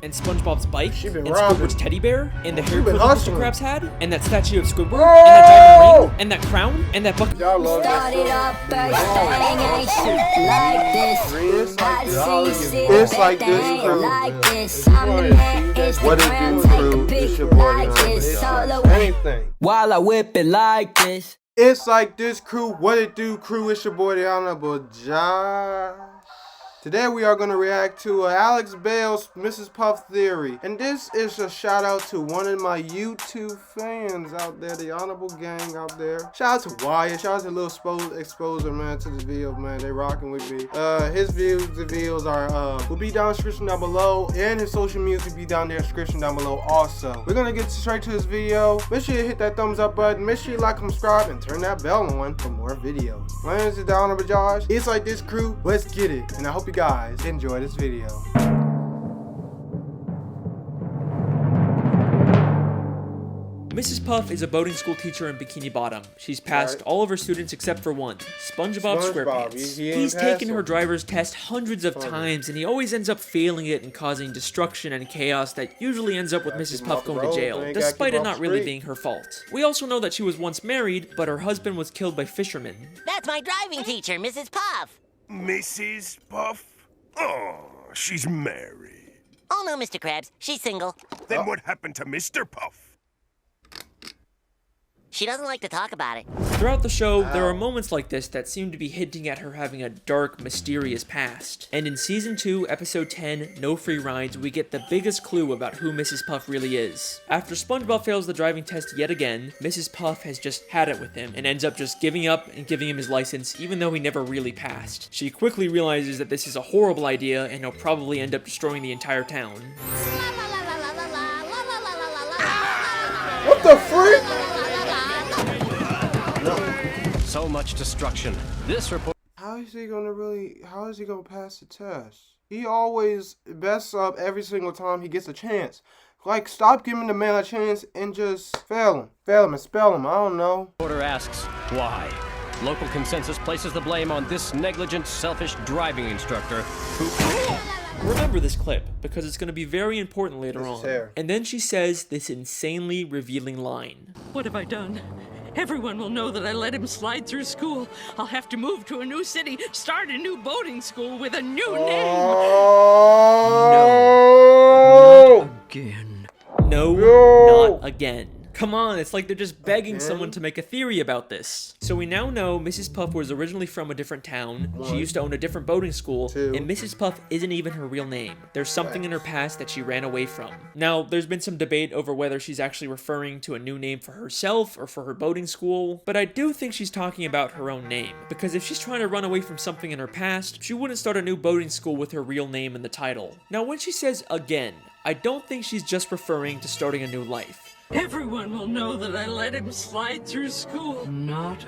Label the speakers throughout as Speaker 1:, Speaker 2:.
Speaker 1: and SpongeBob's bike,
Speaker 2: She been
Speaker 1: and
Speaker 2: robbing.
Speaker 1: Squidward's teddy bear, and the hair
Speaker 2: been
Speaker 1: clip Mr.
Speaker 2: hustling.
Speaker 1: Krabs had, and that statue of Squidward, and that diamond ring, and that crown, and that bucket.
Speaker 2: Y'all love that
Speaker 3: Started
Speaker 2: stuff.
Speaker 3: up first thing ain't shit like this.
Speaker 2: It's like this.
Speaker 3: Like this. I'm the man,
Speaker 2: What it
Speaker 3: Instagram,
Speaker 2: do,
Speaker 3: take a
Speaker 2: crew? It's
Speaker 3: pic
Speaker 2: your boy,
Speaker 3: like this.
Speaker 2: It's
Speaker 3: All
Speaker 2: like
Speaker 3: the way.
Speaker 2: anything.
Speaker 3: While I whip it like this.
Speaker 2: It's like this, crew. What it do, crew? It's your boy, the Honorable Josh. Today we are going to react to Alex Bale's Mrs. Puff Theory. And this is a shout out to one of my YouTube fans out there, the Honorable Gang out there. Shout out to Wyatt. Shout out to Little Exposer, man, to the video, man. They rocking with me. His videos are, will be down in the description down below. And his social media will be down there in the description down below also. We're going to get straight to this video. Make sure you hit that thumbs up button. Make sure you like, subscribe, and turn that bell on for more videos. My name is the Honorable Josh. It's like this, crew. Let's get it. And I hope you guys enjoy this video.
Speaker 1: Mrs. Puff is a boarding school teacher in Bikini Bottom. She's passed all of her students except for one, SpongeBob SquarePants.
Speaker 2: He ain't
Speaker 1: He's
Speaker 2: passed
Speaker 1: taken
Speaker 2: him.
Speaker 1: her driver's test hundreds of times, and he always ends up failing it and causing destruction and chaos that usually ends up with Mrs. Puff going to jail, despite it not really being her fault. We also know that she was once married, but her husband was killed by fishermen.
Speaker 4: That's my driving teacher, Mrs. Puff.
Speaker 5: Mrs. Puff? Oh, she's married.
Speaker 4: Oh no, Mr. Krabs, she's single.
Speaker 5: Then what happened to Mr. Puff?
Speaker 4: She doesn't like to talk about it.
Speaker 1: Throughout the show, there are moments like this that seem to be hinting at her having a dark, mysterious past. And in Season 2, Episode 10, No Free Rides, we get the biggest clue about who Mrs. Puff really is. After SpongeBob fails the driving test yet again, Mrs. Puff has just had it with him, and ends up just giving up and giving him his license, even though he never really passed. She quickly realizes that this is a horrible idea, and he'll probably end up destroying the entire town.
Speaker 2: What the freak?
Speaker 6: So much destruction. This report.
Speaker 2: How is he gonna pass the test? He always messes up every single time he gets a chance. Like, stop giving the man a chance and just fail him and spell him. I don't know.
Speaker 6: Reporter asks why. Local consensus places the blame on this negligent, selfish driving instructor who.
Speaker 1: Remember this clip, because it's going to be very important later on.
Speaker 2: Hair.
Speaker 1: And then she says this insanely revealing line.
Speaker 7: What have I done? Everyone will know that I let him slide through school. I'll have to move to a new city, start a new boating school with a new name.
Speaker 2: Oh,
Speaker 7: Not again.
Speaker 1: No,
Speaker 2: No.
Speaker 1: not again. Come on, it's like they're just begging someone to make a theory about this. So we now know Mrs. Puff was originally from a different town, she used to own a different boating school, and Mrs. Puff isn't even her real name. There's something in her past that she ran away from. Now, there's been some debate over whether she's actually referring to a new name for herself or for her boating school, but I do think she's talking about her own name, because if she's trying to run away from something in her past, she wouldn't start a new boating school with her real name in the title. Now, when she says again, I don't think she's just referring to starting a new life.
Speaker 7: Everyone will know that I let him slide through school. Not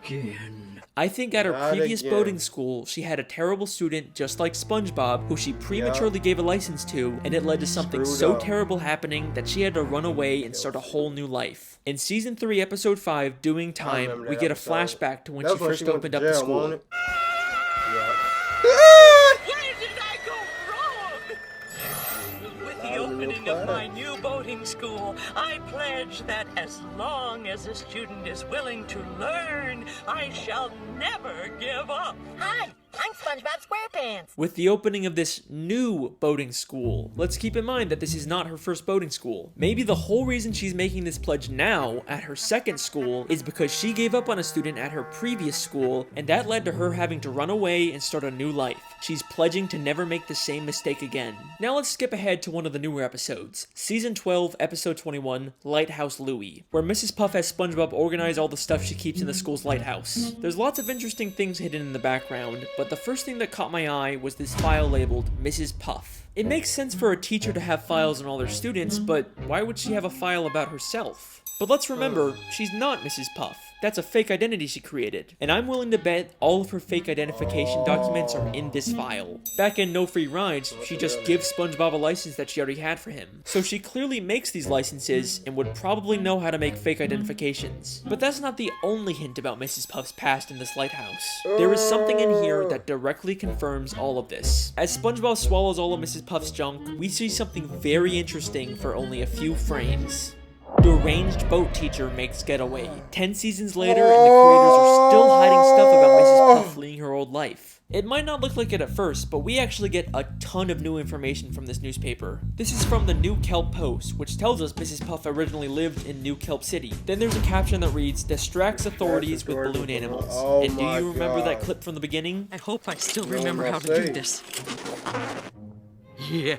Speaker 7: again.
Speaker 1: I think at her
Speaker 2: Not
Speaker 1: previous
Speaker 2: again.
Speaker 1: boating school, she had a terrible student just like SpongeBob who she prematurely gave a license to, and it led to something
Speaker 2: Screwed
Speaker 1: so
Speaker 2: up.
Speaker 1: terrible happening that she had to run away and start a whole new life. In Season 3, Episode 5, Doing Time,
Speaker 2: remember
Speaker 1: we
Speaker 2: that
Speaker 1: get a
Speaker 2: episode.
Speaker 1: flashback to when
Speaker 2: That's
Speaker 1: she
Speaker 2: when
Speaker 1: first
Speaker 2: she went
Speaker 1: opened
Speaker 2: to
Speaker 1: up the
Speaker 2: jail,
Speaker 1: school.
Speaker 2: wasn't it?
Speaker 7: Where did I go wrong? With the opening of my new boating school, I pledge that as long as a student is willing to learn, I shall never give up.
Speaker 4: Hi, I'm SpongeBob SquarePants.
Speaker 1: With the opening of this new boating school, let's keep in mind that this is not her first boating school. Maybe the whole reason she's making this pledge now at her second school is because she gave up on a student at her previous school, and that led to her having to run away and start a new life. She's pledging to never make the same mistake again. Now let's skip ahead to one of the newer episodes. Season 12, Episode 21, Lighthouse Louie, where Mrs. Puff has SpongeBob organize all the stuff she keeps in the school's lighthouse. There's lots of interesting things hidden in the background, but the first thing that caught my eye was this file labeled Mrs. Puff. It makes sense for a teacher to have files on all their students, but why would she have a file about herself? But let's remember, she's not Mrs. Puff. That's a fake identity she created. And I'm willing to bet all of her fake identification documents are in this file. Back in No Free Rides, she just gives SpongeBob a license that she already had for him. So she clearly makes these licenses and would probably know how to make fake identifications. But that's not the only hint about Mrs. Puff's past in this lighthouse. There is something in here that directly confirms all of this. As SpongeBob swallows all of Mrs. Puff's junk, we see something very interesting for only a few frames. Deranged boat teacher makes getaway. 10 seasons later, and the creators are still hiding stuff about Mrs. Puff fleeing her old life. It might not look like it at first, but we actually get a ton of new information from this newspaper. This is from the New Kelp Post, which tells us Mrs. Puff originally lived in New Kelp City. Then there's a caption that reads, distracts authorities with balloon animals. And do you remember that clip from the beginning?
Speaker 7: I hope I still remember how to do this. Yeah.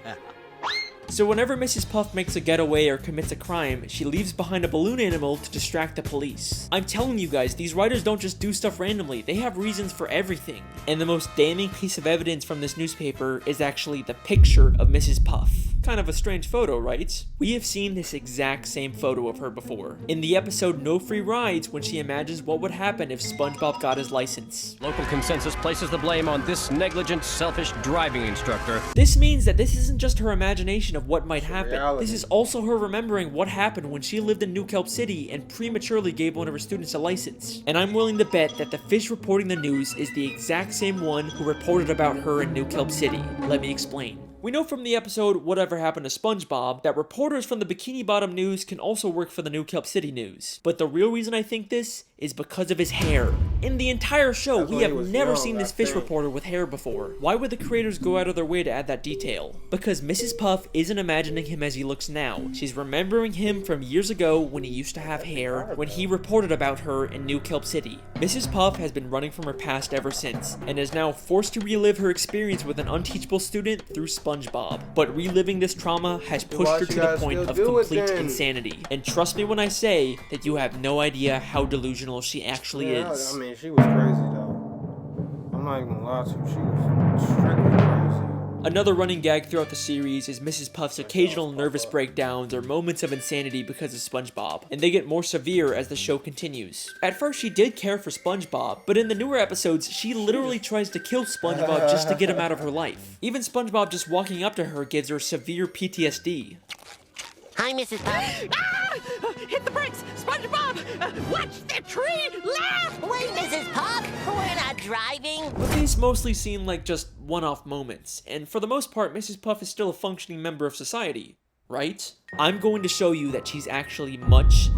Speaker 1: So whenever Mrs. Puff makes a getaway or commits a crime, she leaves behind a balloon animal to distract the police. I'm telling you guys, these writers don't just do stuff randomly, they have reasons for everything. And the most damning piece of evidence from this newspaper is actually the picture of Mrs. Puff. Kind of a strange photo, right? We have seen this exact same photo of her before. In the episode No Free Rides, when she imagines what would happen if SpongeBob got his license.
Speaker 6: Local consensus places the blame on this negligent, selfish driving instructor.
Speaker 1: This means that this isn't just her imagination of what might happen.
Speaker 2: reality.
Speaker 1: This is also her remembering what happened when she lived in New Kelp City and prematurely gave one of her students a license. And I'm willing to bet that the fish reporting the news is the exact same one who reported about her in New Kelp City. Let me explain. We know from the episode Whatever Happened to SpongeBob that reporters from the Bikini Bottom News can also work for the New Kelp City News. But the real reason I think this is because of his hair. In the entire show,
Speaker 2: That's
Speaker 1: we
Speaker 2: when
Speaker 1: have
Speaker 2: he was
Speaker 1: never
Speaker 2: young,
Speaker 1: seen this
Speaker 2: I
Speaker 1: fish
Speaker 2: think.
Speaker 1: reporter with hair before. Why would the creators go out of their way to add that detail? Because Mrs. Puff isn't imagining him as he looks now. She's remembering him from years ago when he used to have hair, when he reported about her in New Kelp City. Mrs. Puff has been running from her past ever since, and is now forced to relive her experience with an unteachable student through SpongeBob. But reliving this trauma has pushed
Speaker 2: why
Speaker 1: her
Speaker 2: she
Speaker 1: to the
Speaker 2: gotta
Speaker 1: point
Speaker 2: still
Speaker 1: of
Speaker 2: do it
Speaker 1: complete
Speaker 2: then?
Speaker 1: insanity. And trust me when I say that you have no idea how delusional she actually
Speaker 2: Yeah,
Speaker 1: is.
Speaker 2: I mean, she was crazy though. I'm not even gonna lie to you. She was strictly crazy.
Speaker 1: Another running gag throughout the series is Mrs. Puff's occasional nervous breakdowns or moments of insanity because of SpongeBob, and they get more severe as the show continues. At first she did care for SpongeBob, but in the newer episodes she literally tries to kill SpongeBob just to get him out of her life. Even SpongeBob just walking up to her gives her severe PTSD.
Speaker 4: Hi, Mrs. Puff.
Speaker 7: Ah! Hit the brakes! SpongeBob! Watch the tree! Laugh!
Speaker 4: Wait, Mrs. Puff. We're not driving.
Speaker 1: But these mostly seem like just one-off moments, and for the most part Mrs. Puff is still a functioning member of society, right? I'm going to show you that she's actually much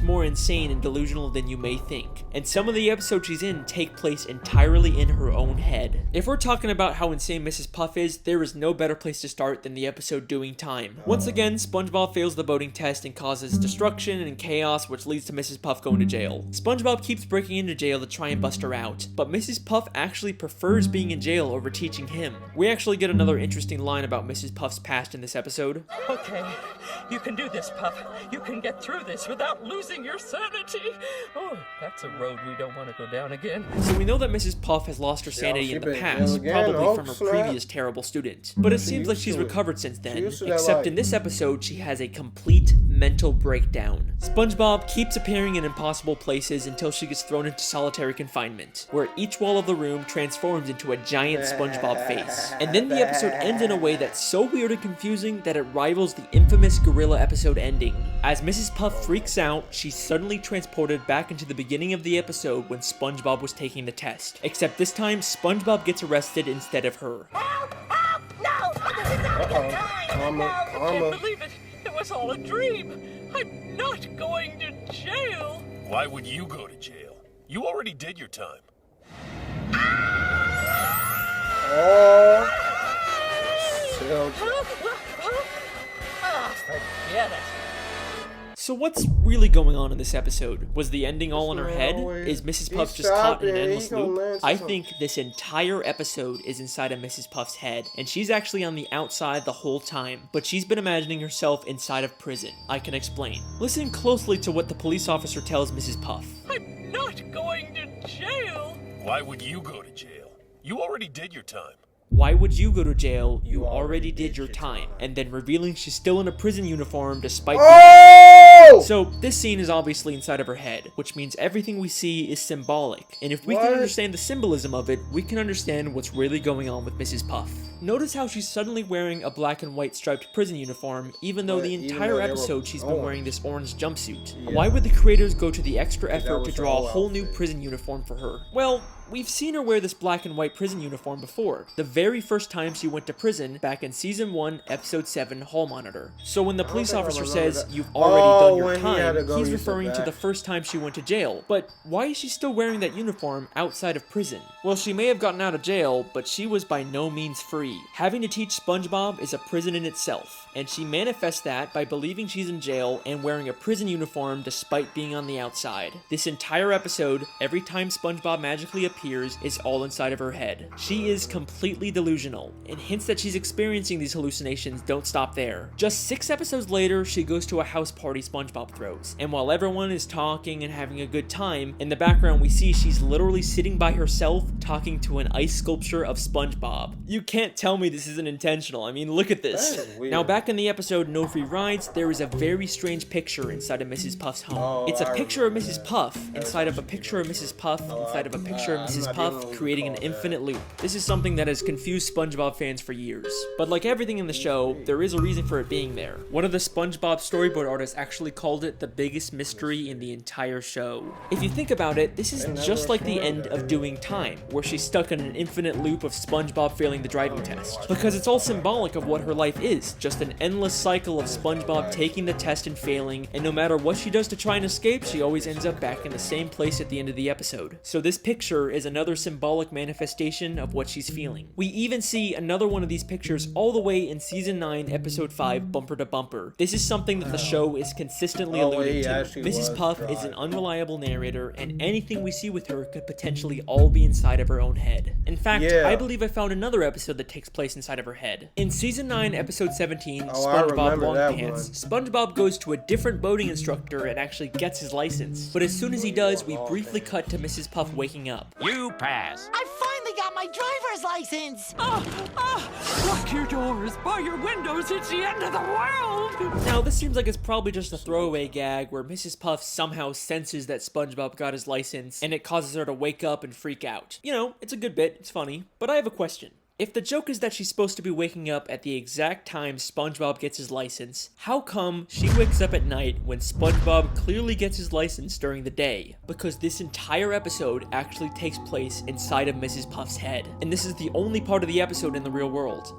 Speaker 1: more insane and delusional than you may think. And some of the episodes she's in take place entirely in her own head. If we're talking about how insane Mrs. Puff is, there is no better place to start than the episode Doing Time. Once again, SpongeBob fails the boating test and causes destruction and chaos, which leads to Mrs. Puff going to jail. SpongeBob keeps breaking into jail to try and bust her out, but Mrs. Puff actually prefers being in jail over teaching him. We actually get another interesting line about Mrs. Puff's past in this episode.
Speaker 7: Okay, you can do this, Puff. You can get through this without losing your sanity. Oh, that's a road we don't want to go down again.
Speaker 1: So we know that Mrs. Puff has lost her sanity
Speaker 2: she
Speaker 1: in the
Speaker 2: been in jail
Speaker 1: past,
Speaker 2: again?
Speaker 1: probably
Speaker 2: Oh,
Speaker 1: from her
Speaker 2: snap.
Speaker 1: previous terrible student. But it
Speaker 2: She
Speaker 1: seems like
Speaker 2: used
Speaker 1: she's
Speaker 2: to it.
Speaker 1: recovered since
Speaker 2: She
Speaker 1: then,
Speaker 2: used to that
Speaker 1: except
Speaker 2: life.
Speaker 1: in this episode she has a complete mental breakdown. SpongeBob keeps appearing in impossible places until she gets thrown into solitary confinement, where each wall of the room transforms into a giant SpongeBob face. And then the episode ends in a way that's so weird and confusing that it rivals the infamous gorilla episode ending. As Mrs. Puff freaks out, she's suddenly transported back into the beginning of the episode when SpongeBob was taking the test. Except this time, SpongeBob gets arrested instead of her.
Speaker 4: Help! Help! No! This is not a good time! No!
Speaker 7: I can't believe it. It was all a dream. I'm not going to jail.
Speaker 5: Why would you go to jail? You already did your time.
Speaker 2: So,
Speaker 7: Forget it.
Speaker 1: So what's really going on in this episode? Was the ending all in her
Speaker 2: man
Speaker 1: head?
Speaker 2: always
Speaker 1: Is Mrs.
Speaker 2: be
Speaker 1: Puff just caught in an
Speaker 2: shopping,
Speaker 1: endless
Speaker 2: he gonna
Speaker 1: loop?
Speaker 2: learn
Speaker 1: I
Speaker 2: something.
Speaker 1: think this entire episode is inside of Mrs. Puff's head, and she's actually on the outside the whole time, but she's been imagining herself inside of prison. I can explain. Listen closely to what the police officer tells Mrs. Puff.
Speaker 7: I'm not going to jail.
Speaker 5: Why would you go to jail? You already did your time.
Speaker 1: Why would you go to jail? You already did your time. And then revealing she's still in a prison uniform despite being
Speaker 2: No!
Speaker 1: So this scene is obviously inside of her head, which means everything we see is symbolic. And if we
Speaker 2: What?
Speaker 1: can understand the symbolism of it, we can understand what's really going on with Mrs. Puff. Notice how she's suddenly wearing a black and white striped prison uniform, even though the entire episode she's been wearing this orange jumpsuit. Why would the creators go to the extra effort to draw a whole new prison uniform for her? Well, we've seen her wear this black and white prison uniform before, the very first time she went to prison back in Season 1, Episode 7, Hall Monitor. So when the police officer says, "You've already done your time," he's referring to the first time she went to jail. But why is she still wearing that uniform outside of prison? Well, she may have gotten out of jail, but she was by no means free. Having to teach SpongeBob is a prison in itself, and she manifests that by believing she's in jail and wearing a prison uniform despite being on the outside. This entire episode, every time SpongeBob magically appears, is all inside of her head. She is completely delusional, and hints that she's experiencing these hallucinations don't stop there. Just 6 episodes later, she goes to a house party SpongeBob throws, and while everyone is talking and having a good time, in the background we see she's literally sitting by herself talking to an ice sculpture of SpongeBob. You can't tell me this isn't intentional. I mean, look at this.
Speaker 2: That is weird.
Speaker 1: Now back in the episode No Free Rides, there is a very strange picture inside of Mrs. Puff's home. It's a picture of Mrs. Puff inside of a picture of Mrs. Puff inside of a picture of Mrs. Puff, creating an infinite loop. This is something that has confused SpongeBob fans for years. But like everything in the show, there is a reason for it being there. One of the SpongeBob storyboard artists actually called it the biggest mystery in the entire show. If you think about it, this is just like the end of Doing Time, where she's stuck in an infinite loop of SpongeBob failing the driving test. Because it's all symbolic of what her life is, just an endless cycle of SpongeBob taking the test and failing, and no matter what she does to try and escape, she always ends up back in the same place at the end of the episode. So this picture is another symbolic manifestation of what she's feeling. We even see another one of these pictures all the way in Season 9, Episode 5, Bumper to Bumper. This is something that the show is consistently alluding to. Mrs. Puff is an unreliable narrator, and anything we see with her could potentially all be inside of her own head. In fact, I believe I found another episode that takes place inside of her head. In Season 9, Episode 17, SpongeBob Long Pants, SpongeBob goes to a different boating instructor and actually gets his license. But as soon as he does, we briefly cut to Mrs. Puff waking up.
Speaker 6: You pass.
Speaker 4: I finally got my driver's license!
Speaker 7: Lock your doors, bar your windows, it's the end of the world!
Speaker 1: Now, this seems like it's probably just a throwaway gag where Mrs. Puff somehow senses that SpongeBob got his license, and it causes her to wake up and freak out. You know, it's a good bit, it's funny, but I have a question. If the joke is that she's supposed to be waking up at the exact time SpongeBob gets his license, how come she wakes up at night when SpongeBob clearly gets his license during the day? Because this entire episode actually takes place inside of Mrs. Puff's head. And this is the only part of the episode in the real world.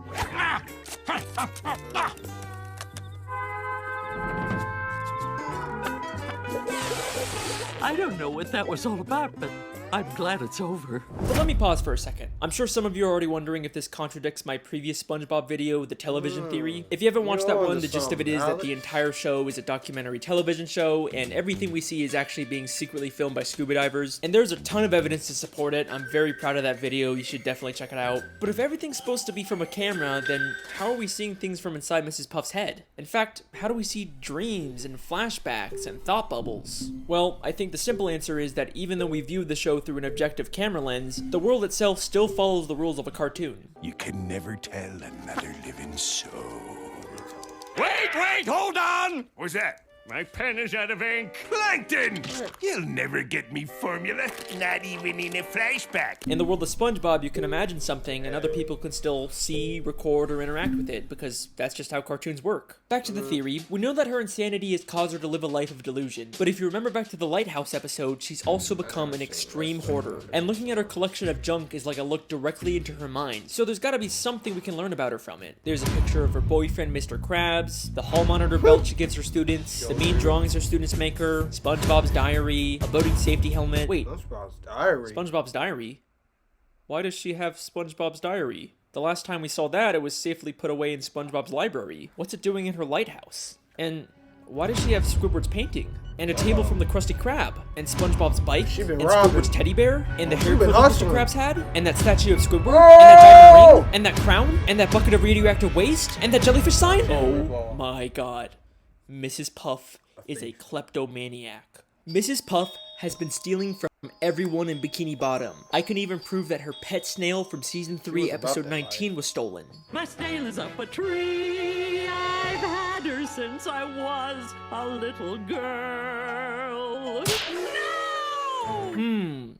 Speaker 7: I don't know what that was all about, but I'm glad it's over.
Speaker 1: But let me pause for a second. I'm sure some of you are already wondering if this contradicts my previous SpongeBob video, The Television Theory. If you haven't watched that one, the gist of it is that the entire show is a documentary television show, and everything we see is actually being secretly filmed by scuba divers. And there's a ton of evidence to support it. I'm very proud of that video. You should definitely check it out. But if everything's supposed to be from a camera, then how are we seeing things from inside Mrs. Puff's head? In fact, how do we see dreams and flashbacks and thought bubbles? Well, I think the simple answer is that even though we view the show through an objective camera lens, the world itself still follows the rules of a cartoon.
Speaker 5: You can never tell another living soul.
Speaker 6: Wait, hold on!
Speaker 5: What's that?
Speaker 6: My pen is out of ink.
Speaker 5: Plankton! You'll never get me formula, not even in a flashback.
Speaker 1: In the world of SpongeBob, you can imagine something and other people can still see, record, or interact with it because that's just how cartoons work. Back to the theory, we know that her insanity has caused her to live a life of delusion, but if you remember back to the Lighthouse episode, she's also become an extreme hoarder, and looking at her collection of junk is like a look directly into her mind, so there's gotta be something we can learn about her from it. There's a picture of her boyfriend, Mr. Krabs, the hall monitor belt she gives her students, the mean drawings her students make her, SpongeBob's diary, a boating safety helmet. Wait,
Speaker 2: SpongeBob's diary?
Speaker 1: SpongeBob's diary? Why does she have SpongeBob's diary? The last time we saw that, it was safely put away in SpongeBob's library. What's it doing in her lighthouse? And why does she have Squidward's painting? And a table from the Krusty Krab? And SpongeBob's bike? And Squidward's teddy bear? And the hair clip Mr. Krabs had? And that statue of Squidward? And that diamond ring? And that crown? And that bucket of radioactive waste? And that jellyfish sign? Oh my god. Mrs. Puff is a kleptomaniac. Mrs. Puff has been stealing from everyone in Bikini Bottom. I can even prove that her pet snail from Season 3, Episode 19 was stolen.
Speaker 7: My snail is up a tree. I've had her since I was a little girl. No!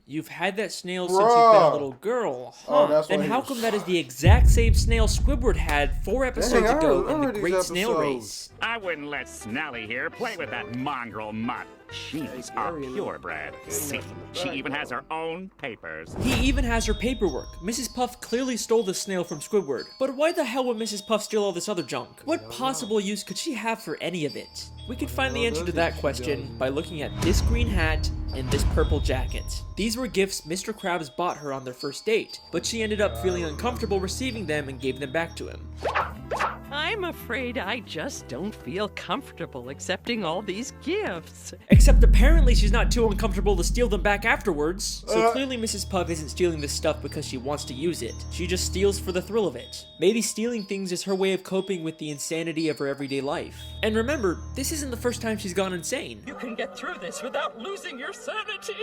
Speaker 1: You've had that snail since you've been a little girl, huh?
Speaker 2: Oh, that's why
Speaker 1: and
Speaker 2: he
Speaker 1: how
Speaker 2: was-
Speaker 1: come that is the exact same snail Squidward had 4 episodes
Speaker 2: Dang, I
Speaker 1: ago in
Speaker 2: remember
Speaker 1: the
Speaker 2: these
Speaker 1: Great Snail
Speaker 2: episodes.
Speaker 1: Race?
Speaker 8: I wouldn't let Snelly here play with that mongrel mutt. She's our purebred. See, she even has her own papers.
Speaker 1: He even has her paperwork. Mrs. Puff clearly stole the snail from Squidward. But why the hell would Mrs. Puff steal all this other junk? What possible use could she have for any of it? We could find the answer to that question by looking at this green hat and this purple jacket. These were gifts Mr. Krabs bought her on their first date, but she ended up feeling uncomfortable receiving them and gave them back to him.
Speaker 7: I'm afraid I just don't feel comfortable accepting all these gifts.
Speaker 1: Except apparently she's not too uncomfortable to steal them back afterwards. So clearly Mrs. Puff isn't stealing this stuff because she wants to use it. She just steals for the thrill of it. Maybe stealing things is her way of coping with the insanity of her everyday life. And remember, this isn't the first time she's gone insane.
Speaker 7: You can get through this without losing your sanity.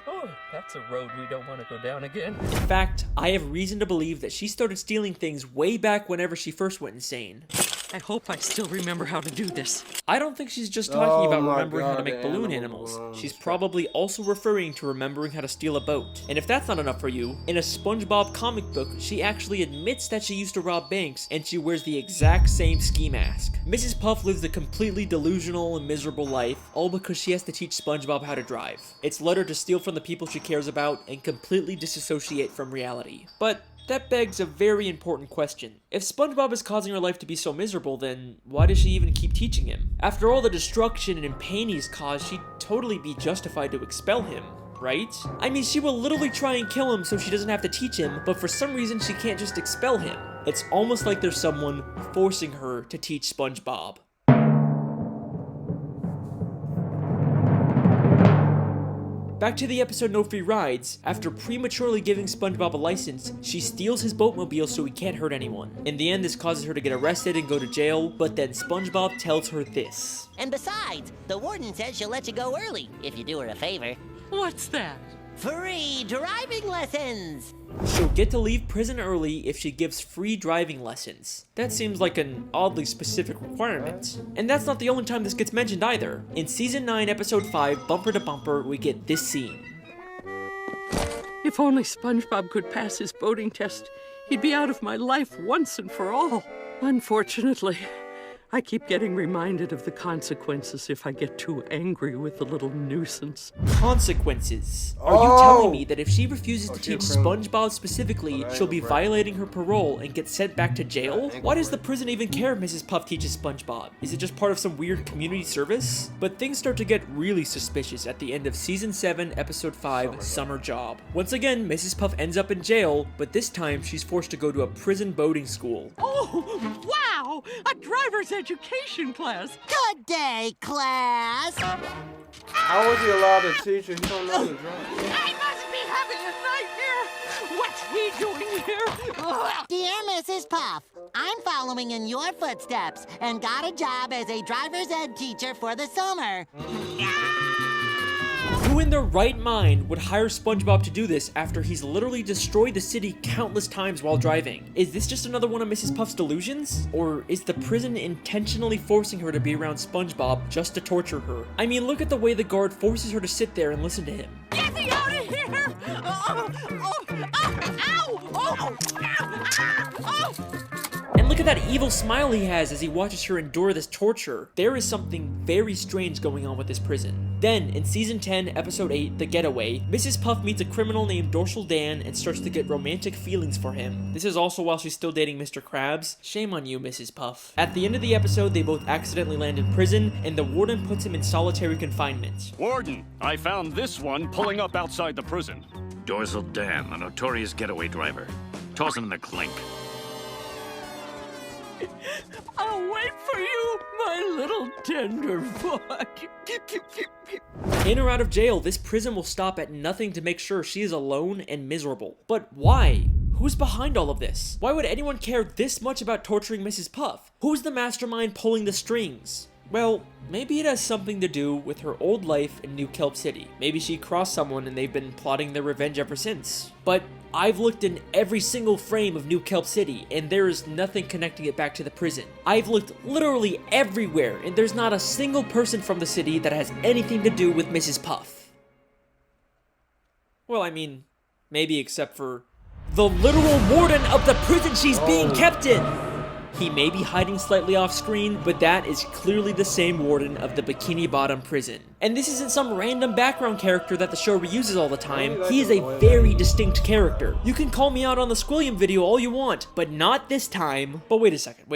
Speaker 7: Oh, that's a road we don't want to go down again.
Speaker 1: In fact, I have reason to believe that she started stealing things way back whenever she first went insane.
Speaker 7: I hope I still remember how to do this.
Speaker 1: I don't think she's just talking about
Speaker 2: my
Speaker 1: remembering how to
Speaker 2: God,
Speaker 1: make
Speaker 2: the
Speaker 1: balloon
Speaker 2: animal
Speaker 1: animals.
Speaker 2: balloons.
Speaker 1: She's probably also referring to remembering how to steal a boat. And if that's not enough for you, in a SpongeBob comic book, she actually admits that she used to rob banks and she wears the exact same ski mask. Mrs. Puff lives a completely delusional and miserable life, all because she has to teach SpongeBob how to drive. It's led her to steal from the people she cares about and completely disassociate from reality. But that begs a very important question. If SpongeBob is causing her life to be so miserable, then why does she even keep teaching him? After all the destruction and pain he's caused, she'd totally be justified to expel him, right? I mean, she will literally try and kill him so she doesn't have to teach him, but for some reason she can't just expel him. It's almost like there's someone forcing her to teach SpongeBob. Back to the episode No Free Rides, after prematurely giving SpongeBob a license, she steals his boatmobile so he can't hurt anyone. In the end, this causes her to get arrested and go to jail, but then SpongeBob tells her this.
Speaker 9: And besides, the warden says she'll let you go early if you do her a favor.
Speaker 7: What's that?
Speaker 9: Free driving lessons!
Speaker 1: She'll get to leave prison early if she gives free driving lessons. That seems like an oddly specific requirement. And that's not the only time this gets mentioned either. In Season 9, Episode 5, Bumper to Bumper, we get this scene.
Speaker 7: If only SpongeBob could pass his boating test, he'd be out of my life once and for all. Unfortunately, I keep getting reminded of the consequences if I get too angry with the little nuisance.
Speaker 1: Consequences. Are you telling me that if she refuses to teach SpongeBob specifically, she'll be violating her parole and get sent back to jail? Why does the prison even care if Mrs. Puff teaches SpongeBob? Is it just part of some weird community service? But things start to get really suspicious at the end of Season 7, Episode 5, Summer Job. Once again, Mrs. Puff ends up in jail, but this time she's forced to go to a prison boating school.
Speaker 7: Oh, wow! A driver's education class!
Speaker 9: Good day, class!
Speaker 2: How was he allowed to teach if he don't know how to drive?
Speaker 7: I must be having a nightmare! What's he doing here? Ugh.
Speaker 9: Dear Mrs. Puff, I'm following in your footsteps and got a job as a driver's ed teacher for the summer.
Speaker 1: Who in their right mind would hire SpongeBob to do this after he's literally destroyed the city countless times while driving? Is this just another one of Mrs. Puff's delusions? Or is the prison intentionally forcing her to be around SpongeBob just to torture her? I mean, look at the way the guard forces her to sit there and listen to him.
Speaker 7: Get me out of here!
Speaker 1: And look at that evil smile he has as he watches her endure this torture. There is something very strange going on with this prison. Then, in Season 10, Episode 8, The Getaway, Mrs. Puff meets a criminal named Dorsal Dan and starts to get romantic feelings for him. This is also while she's still dating Mr. Krabs. Shame on you, Mrs. Puff. At the end of the episode, they both accidentally land in prison, and the warden puts him in solitary confinement.
Speaker 8: Warden, I found this one pulling up outside the prison.
Speaker 10: Dorsal Dan, a notorious getaway driver. Toss him in the clink.
Speaker 7: I'll wait for you, my little tenderfoot.
Speaker 1: In or out of jail, this prison will stop at nothing to make sure she is alone and miserable. But why? Who's behind all of this? Why would anyone care this much about torturing Mrs. Puff? Who's the mastermind pulling the strings? Well, maybe it has something to do with her old life in New Kelp City. Maybe she crossed someone and they've been plotting their revenge ever since. But I've looked in every single frame of New Kelp City, and there is nothing connecting it back to the prison. I've looked literally everywhere, and there's not a single person from the city that has anything to do with Mrs. Puff. Well, I mean, maybe except for the literal warden of the prison she's being kept in! He may be hiding slightly off screen, but that is clearly the same warden of the Bikini Bottom prison. And this isn't some random background character that the show reuses all the time. He is a very distinct character. You can call me out on the Squilliam video all you want, but not this time. But wait a second.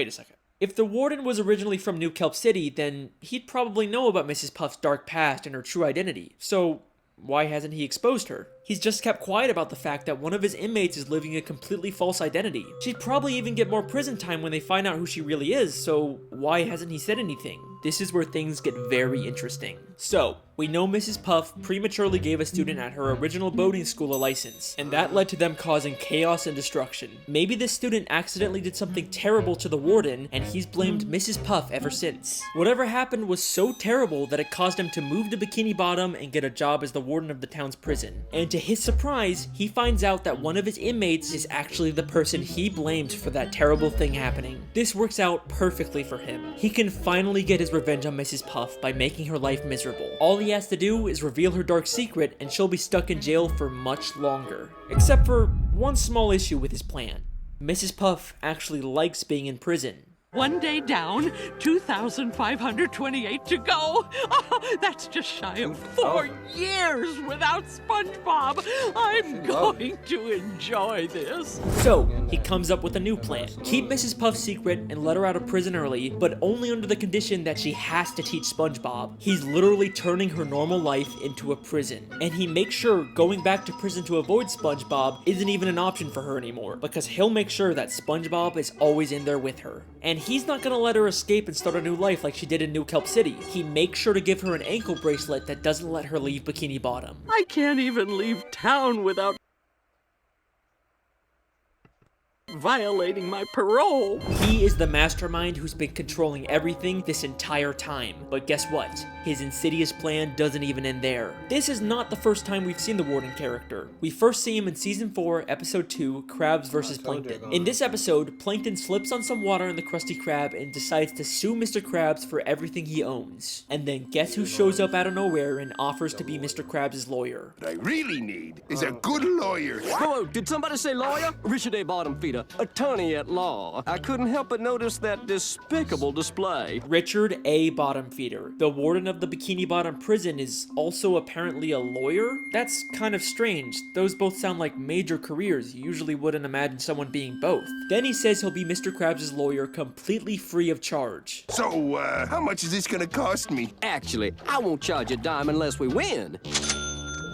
Speaker 1: If the warden was originally from New Kelp City, then he'd probably know about Mrs. Puff's dark past and her true identity. So why hasn't he exposed her? He's just kept quiet about the fact that one of his inmates is living a completely false identity. She'd probably even get more prison time when they find out who she really is, so why hasn't he said anything? This is where things get very interesting. So, we know Mrs. Puff prematurely gave a student at her original boating school a license, and that led to them causing chaos and destruction. Maybe this student accidentally did something terrible to the warden, and he's blamed Mrs. Puff ever since. Whatever happened was so terrible that it caused him to move to Bikini Bottom and get a job as the warden of the town's prison. And to his surprise, he finds out that one of his inmates is actually the person he blamed for that terrible thing happening. This works out perfectly for him. He can finally get his revenge on Mrs. Puff by making her life miserable. All he has to do is reveal her dark secret and she'll be stuck in jail for much longer. Except for one small issue with his plan. Mrs. Puff actually likes being in prison.
Speaker 7: 1 day down, 2,528 to go. Oh, that's just shy of 4 years without SpongeBob. I'm going to enjoy this.
Speaker 1: So, he comes up with a new plan. Keep Mrs. Puff secret and let her out of prison early, but only under the condition that she has to teach SpongeBob. He's literally turning her normal life into a prison. And he makes sure going back to prison to avoid SpongeBob isn't even an option for her anymore, because he'll make sure that SpongeBob is always in there with her. And he's not gonna let her escape and start a new life like she did in New Kelp City. He makes sure to give her an ankle bracelet that doesn't let her leave Bikini Bottom.
Speaker 7: I can't even leave town without violating my parole.
Speaker 1: He is the mastermind who's been controlling everything this entire time. But guess what? His insidious plan doesn't even end there. This is not the first time we've seen the Warden character. We first see him in Season 4, Episode 2, Crabs vs. Plankton. In this episode, Plankton slips on some water in the Krusty Krab and decides to sue Mr. Krabs for everything he owns. And then guess who shows up out of nowhere and offers to be Mr. Krabs' lawyer?
Speaker 5: What I really need is a good lawyer.
Speaker 6: Whoa, did somebody say lawyer? Richard A. Bottom Feeder, attorney at law. I couldn't help but notice that despicable display.
Speaker 1: Richard A. Bottom Feeder, the warden of the Bikini Bottom prison, is also apparently a lawyer? That's kind of strange. Those both sound like major careers. You usually wouldn't imagine someone being both. Then he says he'll be Mr. Krabs' lawyer completely free of charge.
Speaker 5: So, how much is this gonna cost me?
Speaker 6: Actually, I won't charge a dime unless we win.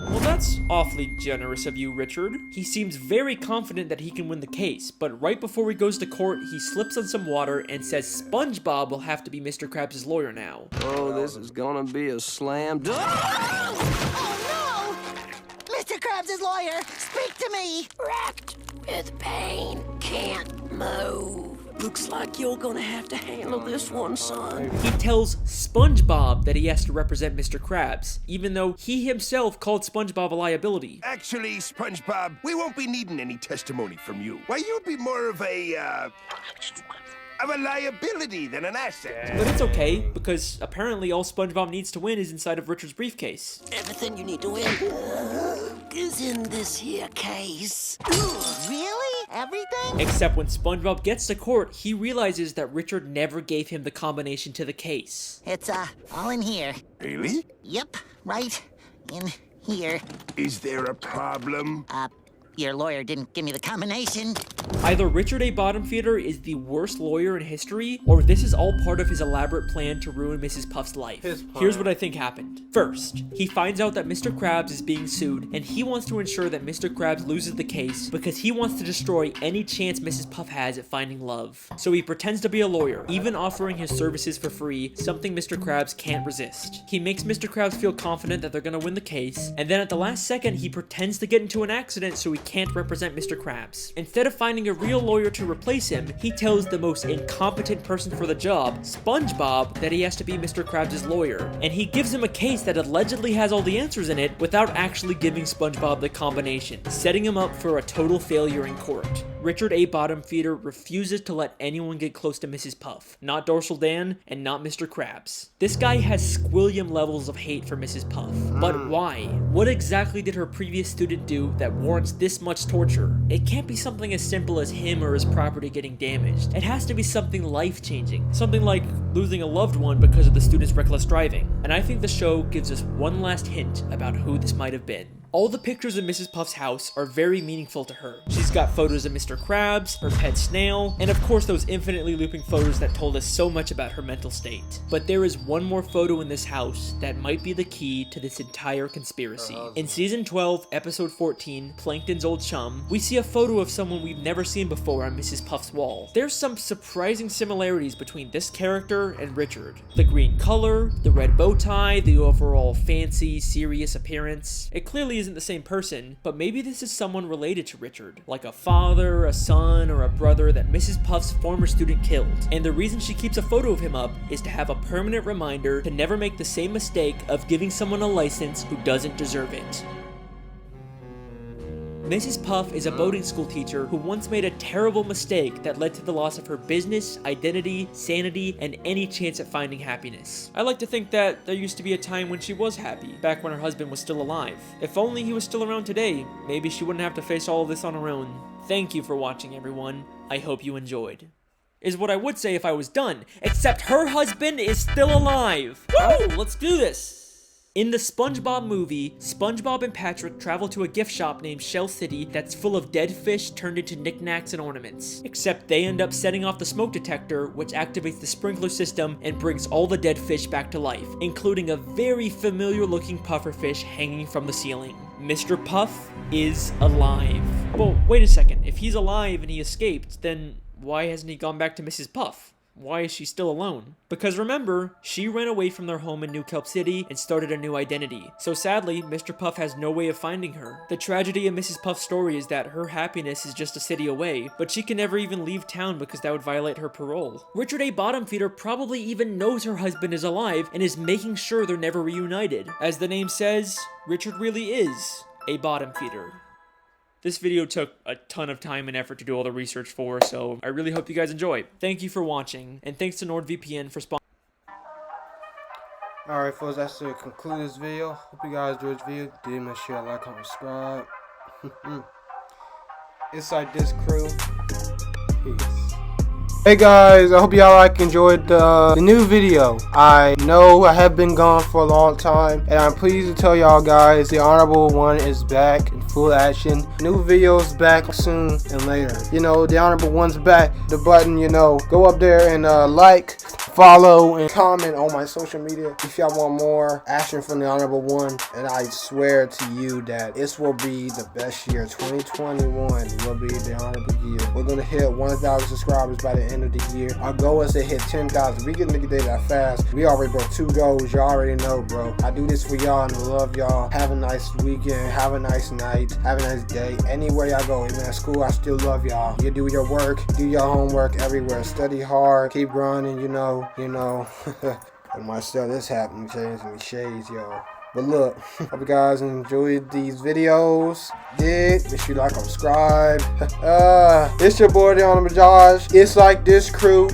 Speaker 1: Well, that's awfully generous of you, Richard. He seems very confident that he can win the case, but right before he goes to court, he slips on some water and says SpongeBob will have to be Mr. Krabs' lawyer now.
Speaker 6: Oh, this is gonna be a slam dunk.
Speaker 9: Oh, no! Mr. Krabs' lawyer, speak to me!
Speaker 3: Wrapped with pain, can't move. Looks like you're gonna have to handle this one, son.
Speaker 1: He tells SpongeBob that he has to represent Mr. Krabs, even though he himself called SpongeBob a liability.
Speaker 5: Actually, SpongeBob, we won't be needing any testimony from you. Why, you'd be more of a liability than an asset.
Speaker 1: But it's okay, because apparently all SpongeBob needs to win is inside of Richard's briefcase.
Speaker 3: Everything you need to win is in this here case.
Speaker 9: Really? Everything?
Speaker 1: Except when SpongeBob gets to court, he realizes that Richard never gave him the combination to the case.
Speaker 9: It's, all in here.
Speaker 5: Really?
Speaker 9: Yep, right in here.
Speaker 5: Is there a problem?
Speaker 9: Your lawyer didn't give me the combination.
Speaker 1: Either Richard A. Bottom Feeder is the worst lawyer in history, or this is all part of his elaborate plan to ruin Mrs. Puff's life. Here's what I think happened. First, he finds out that Mr. Krabs is being sued, and he wants to ensure that Mr. Krabs loses the case because he wants to destroy any chance Mrs. Puff has at finding love. So he pretends to be a lawyer, even offering his services for free, something Mr. Krabs can't resist. He makes Mr. Krabs feel confident that they're gonna win the case, and then at the last second, he pretends to get into an accident so he can't represent Mr. Krabs. Instead of finding a real lawyer to replace him, he tells the most incompetent person for the job, SpongeBob, that he has to be Mr. Krabs' lawyer. And he gives him a case that allegedly has all the answers in it without actually giving SpongeBob the combination, setting him up for a total failure in court. Richard A. Bottomfeeder refuses to let anyone get close to Mrs. Puff. Not Dorsal Dan, and not Mr. Krabs. This guy has squillion levels of hate for Mrs. Puff. But why? What exactly did her previous student do that warrants this much torture? It can't be something as simple as him or his property getting damaged. It has to be something life-changing. Something like losing a loved one because of the student's reckless driving. And I think the show gives us one last hint about who this might have been. All the pictures of Mrs. Puff's house are very meaningful to her. She's got photos of Mr. Krabs, her pet snail, and of course those infinitely looping photos that told us so much about her mental state. But there is one more photo in this house that might be the key to this entire conspiracy. In season 12, episode 14, Plankton's Old Chum, we see a photo of someone we've never seen before on Mrs. Puff's wall. There's some surprising similarities between this character and Richard. The green color, the red bow tie, the overall fancy, serious appearance. It clearly isn't the same person, but maybe this is someone related to Richard, like a father, a son, or a brother that Mrs. Puff's former student killed. And the reason she keeps a photo of him up is to have a permanent reminder to never make the same mistake of giving someone a license who doesn't deserve it. Mrs. Puff is a boarding school teacher who once made a terrible mistake that led to the loss of her business, identity, sanity, and any chance at finding happiness. I like to think that there used to be a time when she was happy, back when her husband was still alive. If only he was still around today, maybe she wouldn't have to face all of this on her own. Thank you for watching, everyone. I hope you enjoyed. Is what I would say if I was done, except her husband is still alive. Woo! Let's do this! In the SpongeBob movie, SpongeBob and Patrick travel to a gift shop named Shell City that's full of dead fish turned into knickknacks and ornaments. Except they end up setting off the smoke detector, which activates the sprinkler system and brings all the dead fish back to life, including a very familiar looking pufferfish hanging from the ceiling. Mr. Puff is alive. Well, wait a second. If he's alive and he escaped, then why hasn't he gone back to Mrs. Puff? Why is she still alone? Because remember, she ran away from their home in New Kelp City and started a new identity. So sadly, Mr. Puff has no way of finding her. The tragedy of Mrs. Puff's story is that her happiness is just a city away, but she can never even leave town because that would violate her parole. Richard A. Bottomfeeder probably even knows her husband is alive and is making sure they're never reunited. As the name says, Richard really is a bottom feeder. This video took a ton of time and effort to do all the research for, so I really hope you guys enjoy. Thank you for watching, and thanks to NordVPN for sponsoring.
Speaker 2: Alright folks, that's to conclude this video. Hope you guys enjoyed this video. Did make sure to like, comment, subscribe. It's like this crew. Peace. Hey guys, I hope y'all enjoyed the new video. I know I have been gone for a long time, and I'm pleased to tell y'all guys the Honorable One is back in full action. New videos back soon and later. You know, the Honorable One's back. The button, you know, go up there and like, follow, and comment on my social media if y'all want more action from the Honorable One. And I swear to you that this will be the best year. 2021 will be the Honorable year. We're gonna hit 1,000 subscribers by the end of the year. Our goal is to hit 10,000. We can get that fast. We already broke 2 goals. Y'all already know, bro. I do this for y'all and I love y'all. Have a nice weekend. Have a nice night. Have a nice day. Anywhere y'all go, even at school, I still love y'all. You do your work. Do your homework everywhere. Study hard. Keep grinding, you know. I might sell this hat and change some shades, y'all. But look, hope you guys enjoyed these videos. Make sure you like and subscribe. It's your boy, the Honorable Josh. It's like this crew.